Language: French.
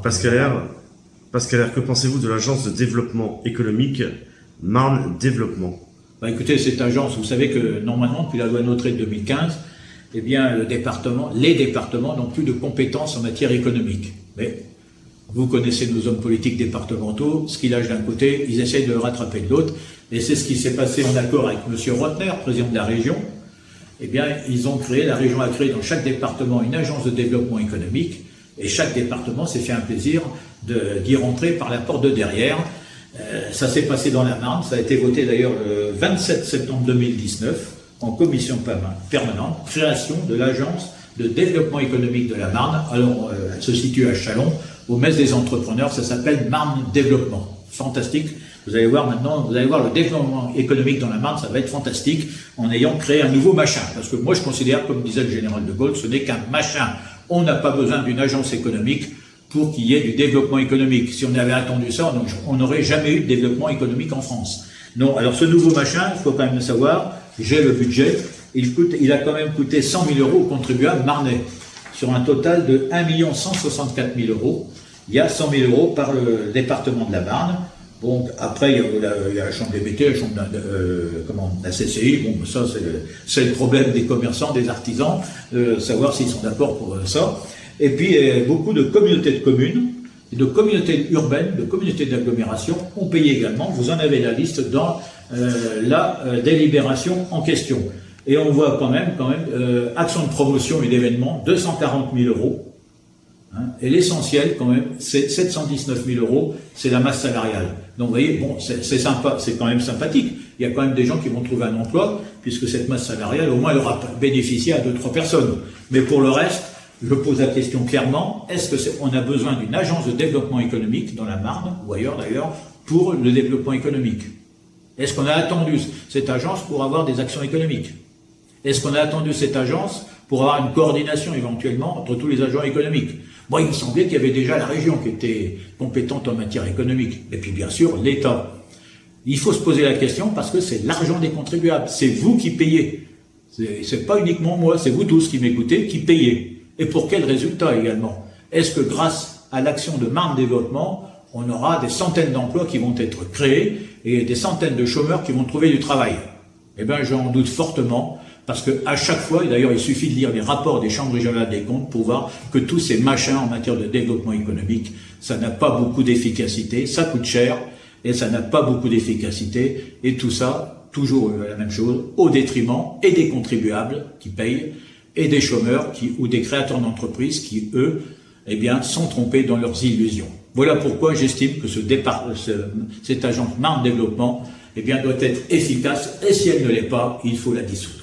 Pascal R, que pensez-vous de l'agence de développement économique Marne Développement? Écoutez, cette agence, vous savez que normalement, depuis la loi NOTRe de 2015, eh bien, les départements n'ont plus de compétences en matière économique. Mais vous connaissez nos hommes politiques départementaux, ce qu'ils lâchent d'un côté, ils essayent de le rattraper de l'autre. Et c'est ce qui s'est passé en accord avec M. Rotner, président de la région. Eh bien, la région a créé dans chaque département une agence de développement économique. Et chaque département s'est fait un plaisir d'y rentrer par la porte de derrière. Ça s'est passé dans la Marne, ça a été voté d'ailleurs le 27 septembre 2019 en commission permanente, création de l'agence de développement économique de la Marne. Alors, elle se situe à Châlons, au Mess des entrepreneurs, ça s'appelle Marne Développement. Fantastique. Vous allez voir maintenant, vous allez voir le développement économique dans la Marne, ça va être fantastique en ayant créé un nouveau machin. Parce que moi je considère, comme disait le général de Gaulle, ce n'est qu'un machin. On n'a pas besoin d'une agence économique pour qu'il y ait du développement économique. Si on avait attendu ça, on n'aurait jamais eu de développement économique en France. Non, alors ce nouveau machin, il faut quand même le savoir, j'ai le budget, il a quand même coûté 100 000 € aux contribuables marnais. Sur un total de 1 164 000 €, il y a 100 000 € par le département de la Marne. Bon, après, il y a la chambre des BT, la chambre la CCI. Bon, ça, c'est le problème des commerçants, des artisans, savoir s'ils sont d'accord pour ça. Et puis, beaucoup de communautés de communes, de communautés urbaines, de communautés d'agglomération ont payé également. Vous en avez la liste dans la délibération en question. Et on voit quand même, action de promotion et d'événements, 240 000 €. Hein, et l'essentiel, quand même, c'est 719 000 €, c'est la masse salariale. Donc, vous voyez, bon, c'est sympa, c'est quand même sympathique. Il y a quand même des gens qui vont trouver un emploi, puisque cette masse salariale, au moins, elle aura bénéficié à 2-3 personnes. Mais pour le reste, je pose la question clairement, est-ce qu'on a besoin d'une agence de développement économique dans la Marne, ou ailleurs d'ailleurs, pour le développement économique? Est-ce qu'on a attendu cette agence pour avoir des actions économiques? Est-ce qu'on a attendu cette agence pour avoir une coordination éventuellement entre tous les agents économiques? Moi, il me semblait qu'il y avait déjà la région qui était compétente en matière économique. Et puis, bien sûr, l'État. Il faut se poser la question parce que c'est l'argent des contribuables. C'est vous qui payez. C'est pas uniquement moi, c'est vous tous qui m'écoutez, qui payez. Et pour quel résultat également? Est-ce que grâce à l'action de Marne Développement, on aura des centaines d'emplois qui vont être créés et des centaines de chômeurs qui vont trouver du travail? Eh bien, j'en doute fortement. Parce que à chaque fois, et d'ailleurs il suffit de lire les rapports des chambres régionales des comptes pour voir que tous ces machins en matière de développement économique, ça n'a pas beaucoup d'efficacité, ça coûte cher et ça n'a pas beaucoup d'efficacité. Et tout ça, toujours la même chose, au détriment et des contribuables qui payent et des chômeurs ou des créateurs d'entreprises qui, eux, eh bien, sont trompés dans leurs illusions. Voilà pourquoi j'estime que cette agence Marne Développement, eh bien, doit être efficace et si elle ne l'est pas, il faut la dissoudre.